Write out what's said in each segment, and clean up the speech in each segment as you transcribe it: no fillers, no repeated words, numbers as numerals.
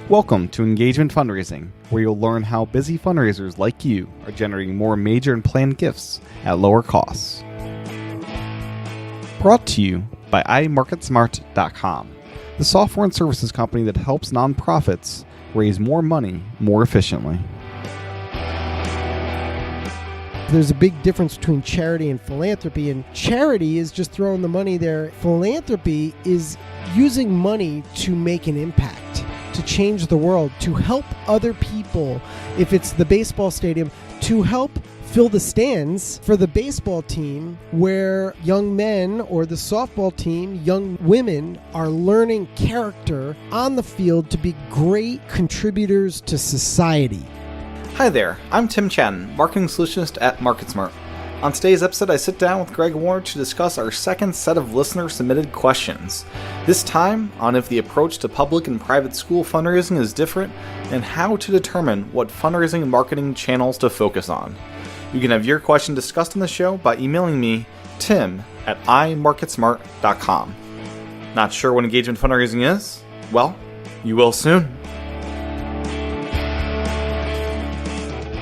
Welcome to Engagement Fundraising, where you'll learn how busy fundraisers like you are generating more major and planned gifts at lower costs. Brought to you by iMarketSmart.com, the software and services company that helps nonprofits raise more money more efficiently. There's a big difference between charity and philanthropy, and charity is just throwing the money there. Philanthropy is using money to make an impact, to change the world, to help other people. If it's the baseball stadium, to help fill the stands for the baseball team where young men, or the softball team, young women are learning character on the field to be great contributors to society. Hi there, I'm Tim Chatton, Marketing Solutionist at MarketSmart. On today's episode, I sit down with Greg Warner to discuss our second set of listener-submitted questions. This time on if the approach to public and private school fundraising is different, and how to determine what fundraising and marketing channels to focus on. You can have your question discussed on the show by emailing me, tim@imarketsmart.com. Not sure what engagement fundraising is? Well, you will soon.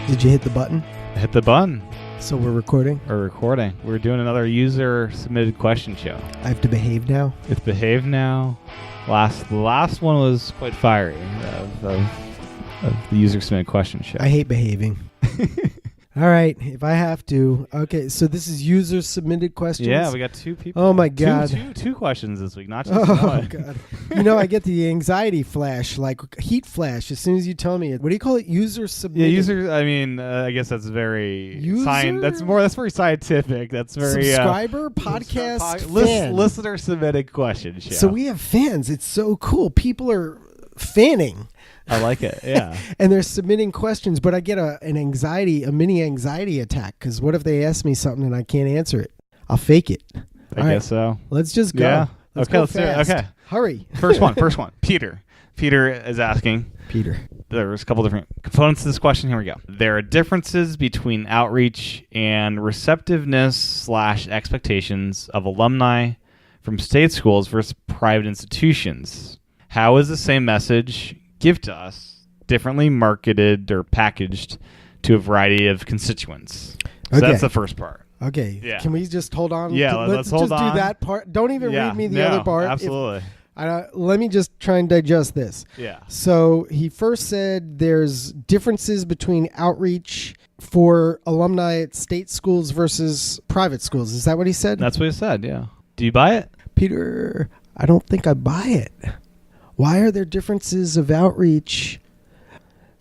Did you hit the button? Hit the button. So we're recording? We're recording. We're doing another user-submitted question show. I have to behave now? It's behave now. The last one was quite fiery of the user-submitted question show. I hate behaving. All right, if I have to. Okay, so this is user-submitted questions? Yeah, we got two people. Oh, my God. Two questions this week, not just one. Oh, God. You know, I get the anxiety flash, like heat flash, as soon as you tell me it. What do you call it? User-submitted? Yeah, I guess that's very... User? That's very scientific. That's very... Subscriber, podcast, fan. Listener-submitted question show. So we have fans. It's so cool. People are fanning. I like it, yeah. And they're submitting questions, but I get a mini anxiety attack, because what if they ask me something and I can't answer it? I'll fake it. I guess so. Let's just go. Yeah. Let's do it. Okay. Hurry. First one. Peter is asking. Peter. There's a couple different components to this question. Here we go. There are differences between outreach and receptiveness/expectations of alumni from state schools versus private institutions. How is the same message give to us differently marketed or packaged to a variety of constituents? So that's the first part. Okay. Yeah. Can we just hold on? Yeah, let's hold on. Just do that part. Don't even read me the other part. Absolutely. Let me just try and digest this. Yeah. So he first said there's differences between outreach for alumni at state schools versus private schools. Is that what he said? That's what he said, yeah. Do you buy it? Peter, I don't think I buy it. Why are there differences of outreach?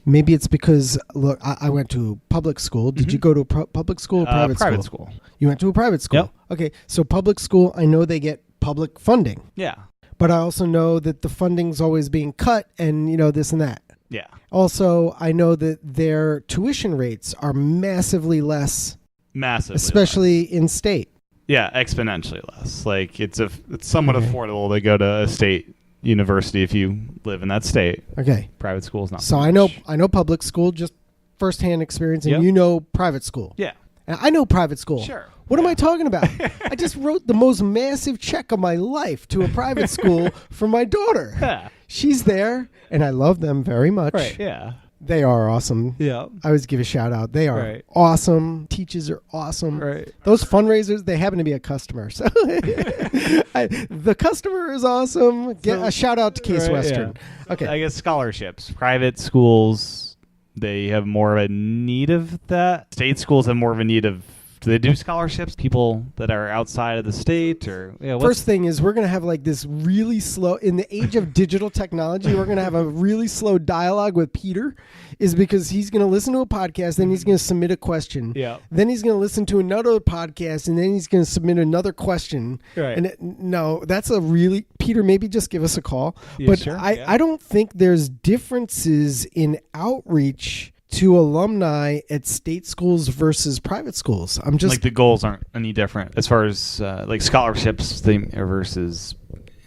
Maybe it's because, look, I went to public school. Did you go to a public school or private school? Private school. You went to a private school? Yep. Okay, so public school, I know they get public funding. Yeah. But I also know that the funding's always being cut and, this and that. Yeah. Also, I know that their tuition rates are massively less. Especially in state. Yeah, exponentially less. Like, it's somewhat affordable to go to a state university if you live in that state. Okay. Private school is not. So I know public school, just firsthand experience, and you know private school. Yeah. And I know private school. Sure. What am I talking about? I just wrote the most massive check of my life to a private school for my daughter. Yeah. She's there, and I love them very much. Right. Yeah. They are awesome. Yeah. I always give a shout out. They are awesome. Teachers are awesome. Right. Those fundraisers, they happen to be a customer. So the customer is awesome. Get a shout out to Case Western. Yeah. Okay. I guess scholarships. Private schools, they have more of a need of that. State schools have more of a need of... Do they do scholarships? People that are outside of the state, or first thing is we're gonna have like this really slow. In the age of digital technology, we're gonna have a really slow dialogue with Peter, is because he's gonna listen to a podcast, then he's gonna submit a question. Yeah. Then he's gonna listen to another podcast, and then he's gonna submit another question. Right. And no, that's a really Peter. Maybe just give us a call. Yeah, but sure. I don't think there's differences in outreach to alumni at state schools versus private schools. I'm just like the goals aren't any different as far as like scholarships versus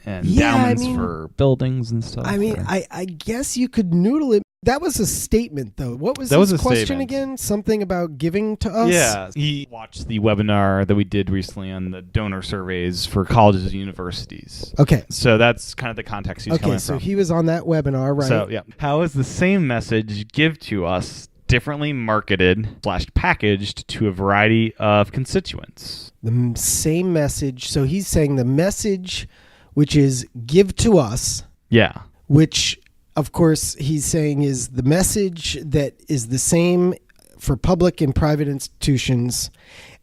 endowments for buildings and stuff. I mean, I guess you could noodle it. That was a statement, though. What was That was his a question statement. again? Something about giving to us? Yeah, he watched the webinar that we did recently on the donor surveys for colleges and universities. Okay. So that's kind of the context he's coming So from. he was on that webinar, right? So, yeah. How is the same message give to us differently marketed/packaged to a variety of constituents? The same message. So he's saying the message, which is give to us, Yeah. which, of course, he's saying is the message that is the same for public and private institutions.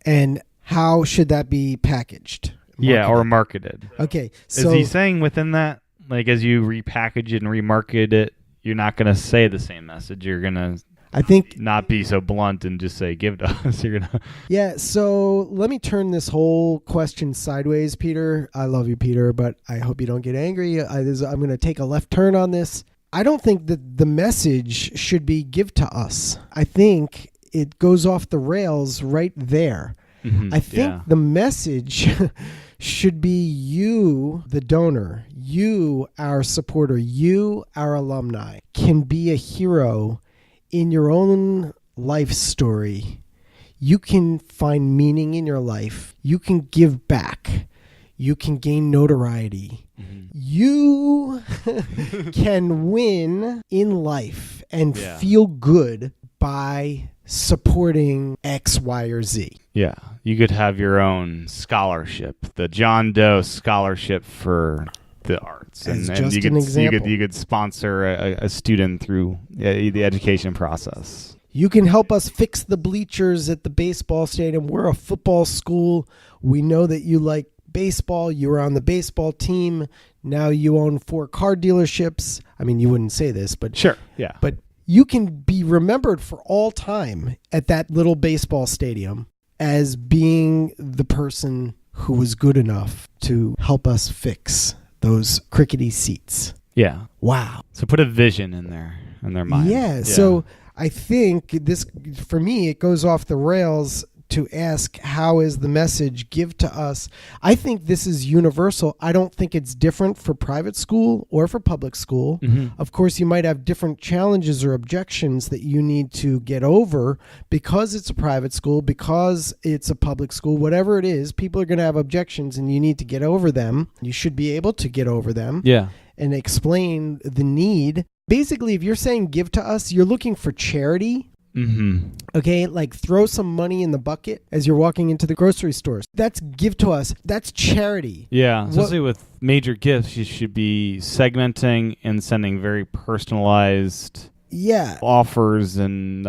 And how should that be packaged? Yeah, or marketed. Okay. So Is he saying within that, like as you repackage it and remarket it, you're not going to say the same message? You're going to I think, not be so blunt and just say, give to us. You're going to... yeah, so let me turn this whole question sideways, Peter. I love you, Peter, but I hope you don't get angry. I'm going to take a left turn on this. I don't think that the message should be give to us. I think it goes off the rails right there. Mhm, I think the message should be you, the donor, you, our supporter, you, our alumni, can be a hero in your own life story. You can find meaning in your life. You can give back. You can gain notoriety. Mhm. You can win in life and Yeah. feel good by supporting X, Y, or Z. Yeah. You could have your own scholarship, the John Doe Scholarship for the arts. As And just you could, an example. You could sponsor a student through the education process. You can help us fix the bleachers at the baseball stadium. We're a football school. We know that you like baseball. You were on the baseball team. Now you own 4 car dealerships. I mean, you wouldn't say this, but Sure. Yeah. but you can be remembered for all time at that little baseball stadium as being the person who was good enough to help us fix those crickety seats. Yeah. Wow. So put a vision in their mind. Yeah. So I think this, for me, it goes off the rails to ask, how is the message give to us? I think this is universal. I don't think it's different for private school or for public school. Mhm. Of course, you might have different challenges or objections that you need to get over because it's a private school, because it's a public school, whatever it is. People are going to have objections and you need to get over them. You should be able to get over them. Yeah. And explain the need. Basically, if you're saying give to us, you're looking for charity. Mm-hmm. Okay, like throw some money in the bucket as you're walking into the grocery stores. That's give to us. That's charity. Yeah, especially with major gifts, you should be segmenting and sending very personalized offers and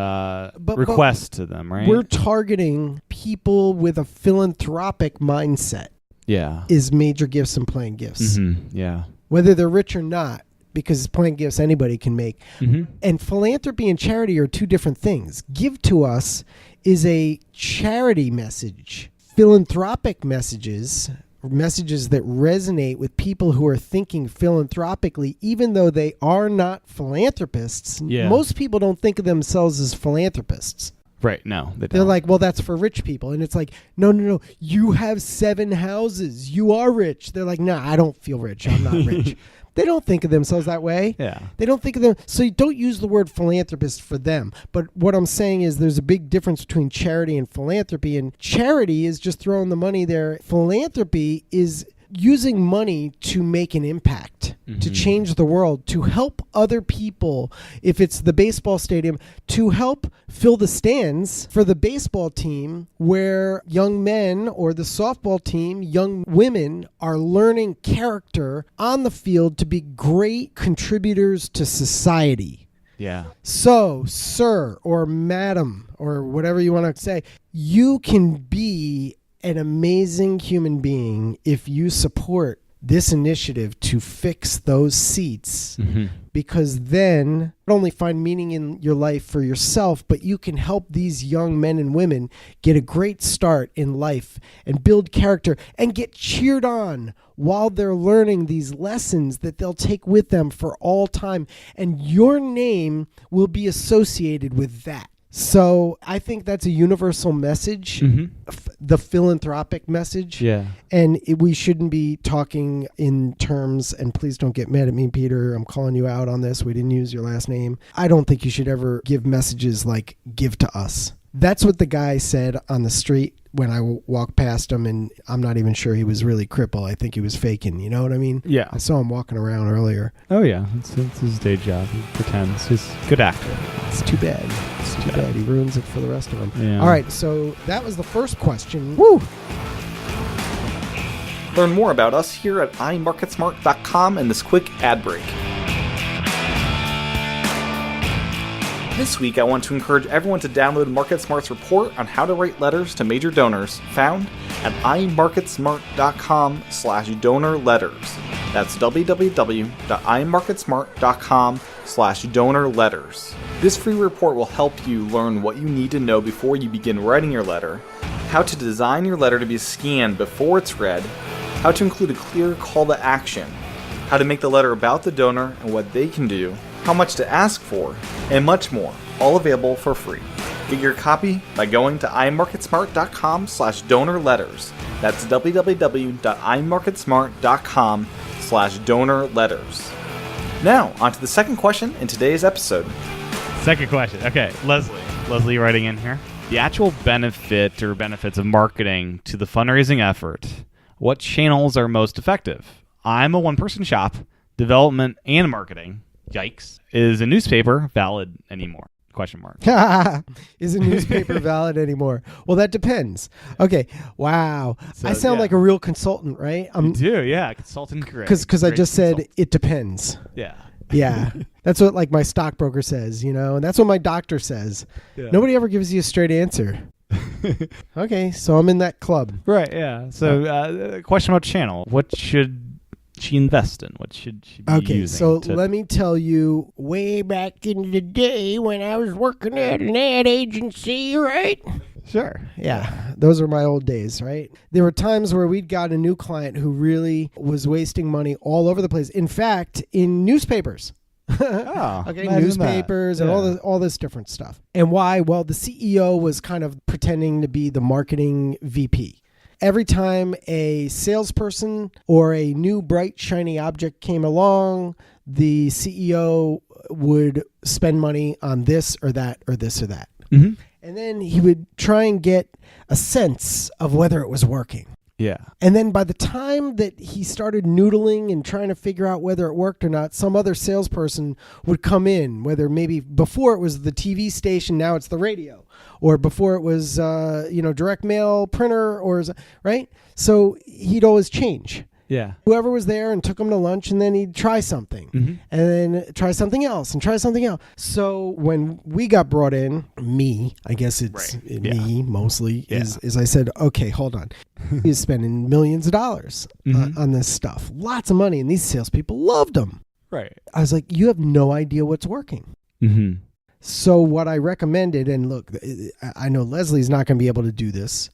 requests to them, right? We're targeting people with a philanthropic mindset. Yeah. Is major gifts and playing gifts. Mm-hmm. Yeah. Whether they're rich or not, because playing gifts anybody can make. Mm-hmm. And philanthropy and charity are two different things. Give to us is a charity message. Philanthropic messages that resonate with people who are thinking philanthropically, even though they are not philanthropists. Yeah. Most people don't think of themselves as philanthropists. Right. No, They're like, well, that's for rich people. And it's like, no. You have 7 houses. You are rich. They're like, nah, I don't feel rich. I'm not rich. They don't think of themselves that way. Yeah. They don't think of them. So you don't use the word philanthropist for them. But what I'm saying is there's a big difference between charity and philanthropy. And charity is just throwing the money there. Philanthropy is using money to make an impact, to change the world, to help other people. If it's the baseball stadium, to help fill the stands for the baseball team where young men, or the softball team, young women are learning character on the field to be great contributors to society. Yeah. So, sir or madam, or whatever you want to say, you can be an amazing human being if you support this initiative to fix those seats, because then not only find meaning in your life for yourself, but you can help these young men and women get a great start in life and build character and get cheered on while they're learning these lessons that they'll take with them for all time. And your name will be associated with that. So I think that's a universal message, the philanthropic message. Yeah. And we shouldn't be talking in terms, and please don't get mad at me, Peter. I'm calling you out on this. We didn't use your last name. I don't think you should ever give messages like give to us. That's what the guy said on the street when I walked past him, and I'm not even sure he was really crippled. I think he was faking. You know what I mean? Yeah. I saw him walking around earlier. Oh, yeah. It's his day job. He pretends. He's a good actor. It's too bad. It's too bad. He ruins it for the rest of them. Yeah. All right, so that was the first question. Woo! Learn more about us here at iMarketSmart.com in this quick ad break. This week, I want to encourage everyone to download MarketSmart's report on how to write letters to major donors, found at iMarketSmart.com/donor letters. That's www.iMarketSmart.com/donor letters. This free report will help you learn what you need to know before you begin writing your letter, how to design your letter to be scanned before it's read, how to include a clear call to action, how to make the letter about the donor and what they can do, how much to ask for, and much more, all available for free. Get your copy by going to iMarketSmart.com/donor letters. That's www.iMarketSmart.com/donor letters. Now, on to the second question in today's episode. Second question. Okay, Leslie writing in here. The actual benefit or benefits of marketing to the fundraising effort. What channels are most effective? I'm a one-person shop. Development and marketing. Yikes. Is a newspaper valid anymore? Question mark. Is a newspaper valid anymore? Well, that depends. Okay. Wow. So, I sound like a real consultant, right? You do, yeah. Consultant, great. Because I just said it depends. Yeah. Yeah. That's what like my stockbroker says, you know, and that's what my doctor says. Yeah. Nobody ever gives you a straight answer. Okay. So I'm in that club. Right. Yeah. So question about channel. What should she invest in? What should she be using? Okay, so let me tell you, way back in the day when I was working at an ad agency, right? Sure. Yeah, those are my old days, right? There were times where we'd got a new client who really was wasting money all over the place. In fact, in newspapers. Newspapers and all this different stuff. And why? Well, the CEO was kind of pretending to be the marketing VP. Every time a salesperson or a new bright, shiny object came along, the CEO would spend money on this or that or this or that. Mm-hmm. And then he would try and get a sense of whether it was working. Yeah. And then by the time that he started noodling and trying to figure out whether it worked or not, some other salesperson would come in, whether maybe before it was the TV station, now it's the radio, or before it was, direct mail printer, right? So he'd always change. Yeah. Whoever was there and took him to lunch, and then he'd try something, and then try something else and try something else. So when we got brought in, me, I guess it's me mostly, is I said, okay, hold on. He's spending millions of dollars on this stuff. Lots of money, and these salespeople loved him. Right. I was like, you have no idea what's working. Mm-hmm. So what I recommended, and look, I know Leslie's not going to be able to do this.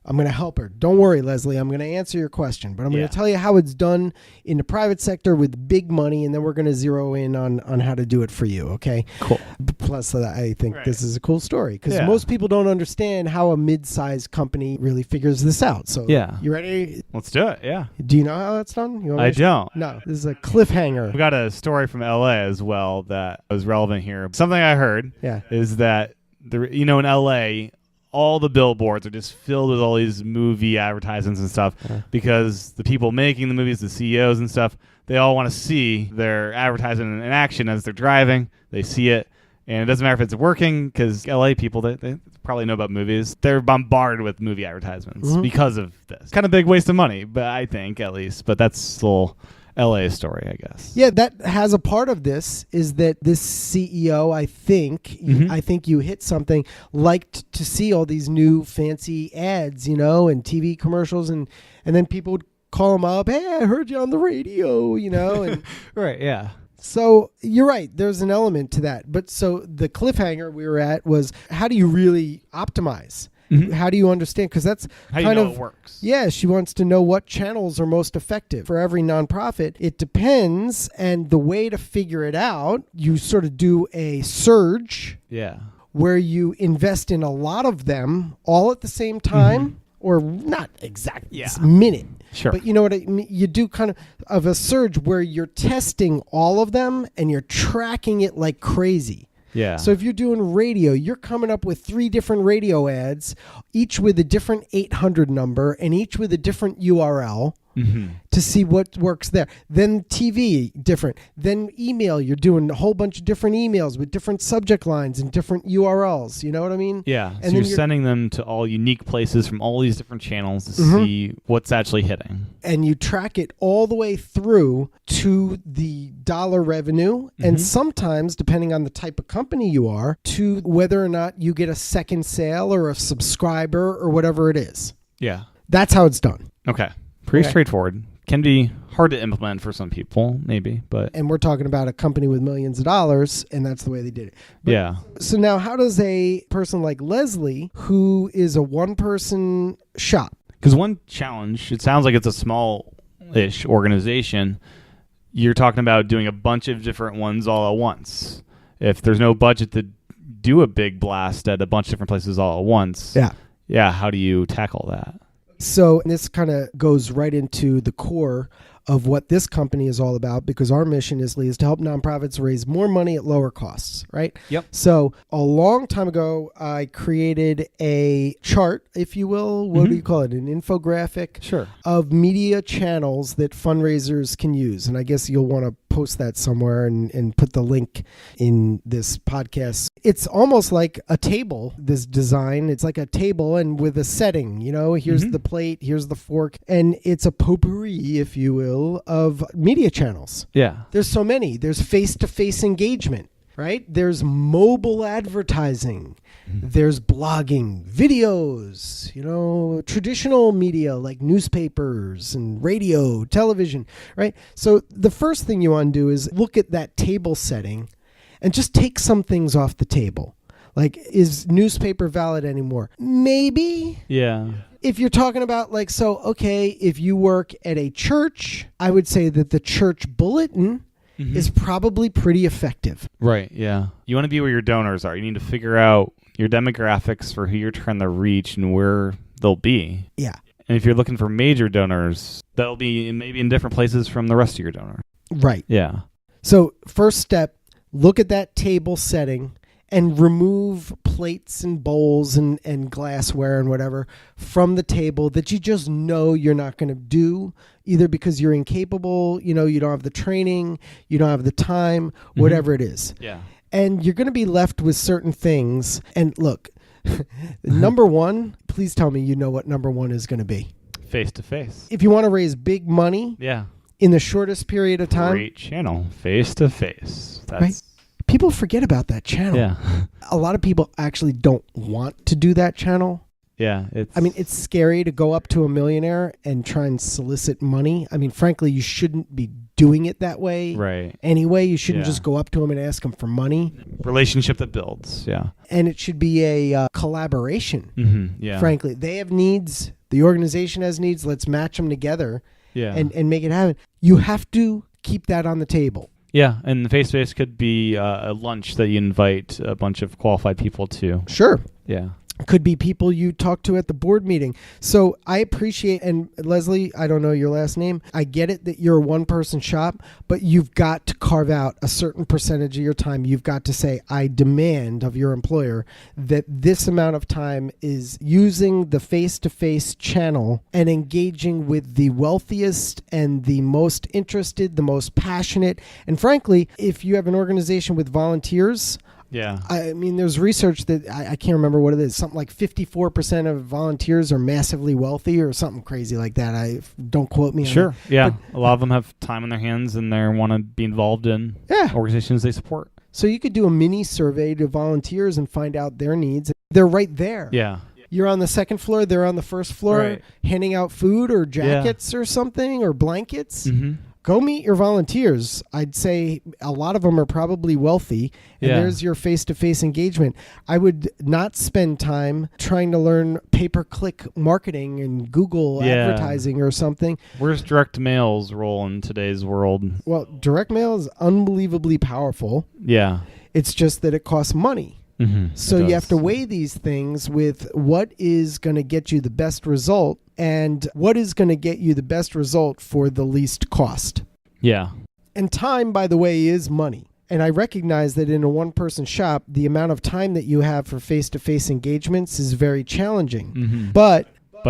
I'm going to help her. Don't worry, Leslie. I'm going to answer your question, but I'm going to tell you how it's done in the private sector with big money, and then we're going to zero in on how to do it for you, okay? Cool. Plus, I think this is a cool story because most people don't understand how a mid-sized company really figures this out. So, you ready? Let's do it, yeah. Do you know how that's done? I don't. No, this is a cliffhanger. We got a story from LA as well that was relevant here. Something I heard is that, in LA, all the billboards are just filled with all these movie advertisements and stuff because the people making the movies, the CEOs and stuff, they all want to see their advertisement in action as they're driving. They see it, and it doesn't matter if it's working because LA people, they probably know about movies. They're bombarded with movie advertisements because of this. Kind of big waste of money, but I think at least. But that's still LA story, I guess. Yeah, that has a part of this is that this CEO, I think you hit something, liked to see all these new fancy ads, and TV commercials, and then people would call him up, hey, I heard you on the radio, and right, yeah. So you're right. There's an element to that. But so the cliffhanger we were at was, how do you really optimize? How do you understand? Because that's how kind of it works. Yeah, she wants to know what channels are most effective for every nonprofit. It depends, and the way to figure it out, you sort of do a surge. Yeah. where you invest in a lot of them all at the same time, or not exactly minute. Sure. But you know what I mean? You do kind of a surge where you're testing all of them and you're tracking it like crazy. Yeah. So if you're doing radio, you're coming up with 3 different radio ads, each with a different 800 number and each with a different URL. To see what works there. Then TV, different. Then email, you're doing a whole bunch of different emails with different subject lines and different URLs. You know what I mean? Yeah. And so you're sending them to all unique places from all these different channels to see what's actually hitting. And you track it all the way through to the dollar revenue. And sometimes, depending on the type of company you are, to whether or not you get a second sale or a subscriber or whatever it is. Yeah. That's how it's done. Okay. Pretty straightforward. Can be hard to implement for some people, maybe, but... And we're talking about a company with millions of dollars, and that's the way they did it. But, So now how does a person like Leslie, who is a one-person shop... Because one challenge, it sounds like it's a small-ish organization. You're talking about doing a bunch of different ones all at once. If there's no budget to do a big blast at a bunch of different places all at once, how do you tackle that? So this kind of goes right into the core of what this company is all about, because our mission is to help nonprofits raise more money at lower costs, right? Yep. So a long time ago, I created a chart, if you will. What do you call it? An infographic of media channels that fundraisers can use. And I guess you'll want to post that somewhere and put the link in this podcast. It's almost like a table, this design. It's like a table and with a setting, here's the plate, here's the fork, and it's a potpourri, if you will, of media channels. Yeah. There's so many. There's face-to-face engagement, right? There's mobile advertising. There's blogging, videos, traditional media like newspapers and radio, television, right? So the first thing you want to do is look at that table setting and just take some things off the table. Like, is newspaper valid anymore? Maybe. Yeah. If you're talking about if you work at a church, I would say that the church bulletin is probably pretty effective. Right, yeah. You want to be where your donors are. You need to figure out your demographics for who you're trying to reach and where they'll be. Yeah. And if you're looking for major donors, they'll be maybe in different places from the rest of your donors. Right. Yeah. So first step, look at that table setting and remove plates and bowls and glassware and whatever from the table that you just know you're not going to do, either because you're incapable, you don't have the training, you don't have the time, whatever it is. Yeah. And you're going to be left with certain things. And look, number one, please tell me you know what number one is going to be. Face-to-face. If you want to raise big money in the shortest period of time. Great channel. Face-to-face. That's... Right? People forget about that channel. Yeah. A lot of people actually don't want to do that channel. Yeah. It's scary to go up to a millionaire and try and solicit money. Frankly, you shouldn't be doing it that way. Right. Anyway, you shouldn't just go up to him and ask him for money. Relationship that builds. Yeah. And it should be a collaboration. Yeah. Frankly, they have needs. The organization has needs. Let's match them together. Yeah. And make it happen. You have to keep that on the table. Yeah, and the face-to-face could be a lunch that you invite a bunch of qualified people to. Sure. Yeah. Could be people you talk to at the board meeting. So I appreciate, and Leslie, I don't know your last name. I get it that you're a one-person shop, but you've got to carve out a certain percentage of your time. You've got to say, I demand of your employer that this amount of time is using the face-to-face channel and engaging with the wealthiest and the most interested, the most passionate. And frankly, if you have an organization with volunteers, yeah. There's research that I can't remember what it is. Something like 54% of volunteers are massively wealthy or something crazy like that. Don't quote me. Sure. On that. Yeah. But a lot of them have time in their hands and they want to be involved in organizations they support. So you could do a mini survey to volunteers and find out their needs. They're right there. Yeah. You're on the second floor. They're on the first floor handing out food or jackets or something or blankets. Go meet your volunteers. I'd say a lot of them are probably wealthy, and there's your face-to-face engagement. I would not spend time trying to learn pay-per-click marketing and Google advertising or something. Where's direct mail's role in today's world? Well, direct mail is unbelievably powerful. Yeah. It's just that it costs money. So you have to weigh these things with what is going to get you the best result and what is going to get you the best result for the least cost. Yeah. And time, by the way, is money. And I recognize that in a one-person shop, the amount of time that you have for face-to-face engagements is very challenging. But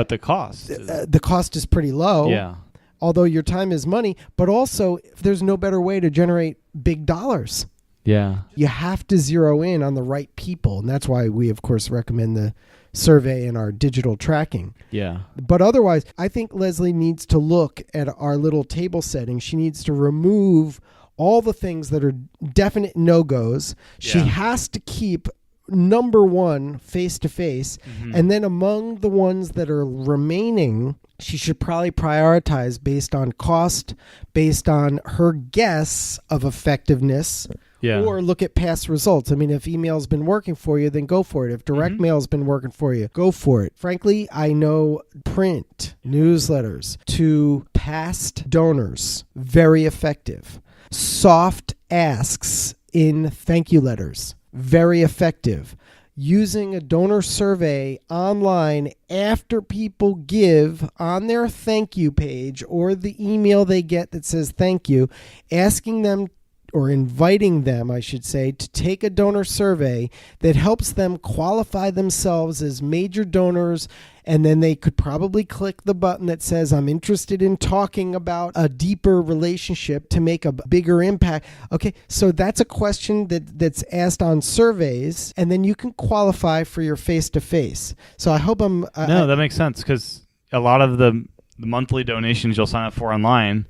the cost. The cost is pretty low. Yeah. Although your time is money, but also there's no better way to generate big dollars. Yeah. You have to zero in on the right people. And that's why we, of course, recommend the survey and our digital tracking. Yeah. But otherwise, I think Leslie needs to look at our little table setting. She needs to remove all the things that are definite no-goes. Yeah. She has to keep number one face-to-face. And then among the ones that are remaining, she should probably prioritize based on cost, based on her guess of effectiveness, or look at past results. I mean, if email's been working for you, then go for it. If direct mail's been working for you, go for it. Frankly, I know print newsletters to past donors, very effective. Soft asks in thank you letters, very effective. Using a donor survey online after people give on their thank you page or the email they get that says thank you, asking them or inviting them, I should say, to take a donor survey that helps them qualify themselves as major donors. And then they could probably click the button that says, I'm interested in talking about a deeper relationship to make a bigger impact. Okay, so that's a question that's asked on surveys, and then you can qualify for your face-to-face. So I hope that makes sense, because a lot of the monthly donations you'll sign up for online,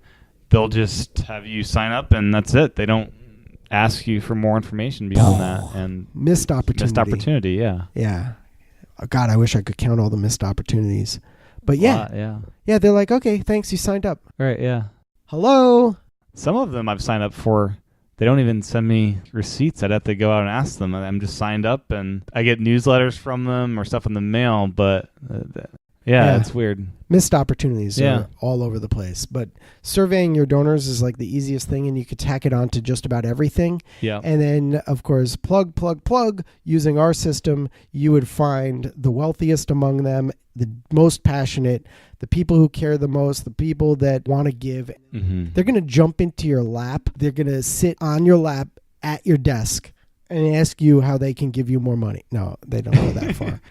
they'll just have you sign up and that's it. They don't ask you for more information beyond that. And missed opportunity. Yeah. God, I wish I could count all the missed opportunities. But yeah, they're like, okay, thanks, you signed up. Right, yeah. Hello? Some of them I've signed up for, they don't even send me receipts. I'd have to go out and ask them. I'm just signed up, and I get newsletters from them or stuff in the mail, but it's weird. Missed opportunities are all over the place. But surveying your donors is like the easiest thing, and you could tack it on to just about everything. Yeah. And then, of course, plug. Using our system, you would find the wealthiest among them, the most passionate, the people who care the most, the people that want to give. They're going to jump into your lap. They're going to sit on your lap at your desk and ask you how they can give you more money. No, they don't go that far.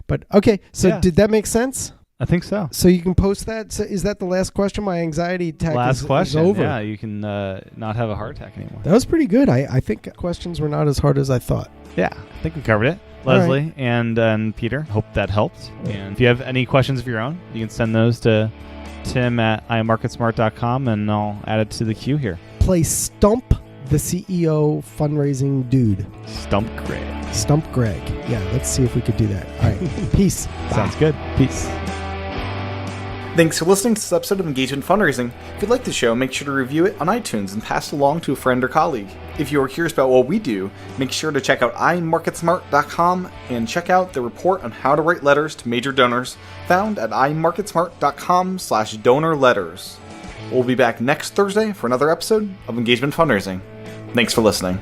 But okay, so did that make sense? I think so. So you can post that. So is that the last question? My anxiety attack is over. Yeah, you can not have a heart attack anymore. That was pretty good. I think questions were not as hard as I thought. Yeah, I think we covered it. Leslie and Peter, hope that helped. And if you have any questions of your own, you can send those to tim@imarketsmart.com, and I'll add it to the queue here. Play Stump the CEO fundraising dude. Stump Greg. Yeah, let's see if we could do that. All right. Peace. Sounds good. Peace. Thanks for listening to this episode of Engagement Fundraising. If you like the show, make sure to review it on iTunes and pass it along to a friend or colleague. If you are curious about what we do, make sure to check out iMarketSmart.com and check out the report on how to write letters to major donors found at iMarketSmart.com/donor letters. We'll be back next Thursday for another episode of Engagement Fundraising. Thanks for listening.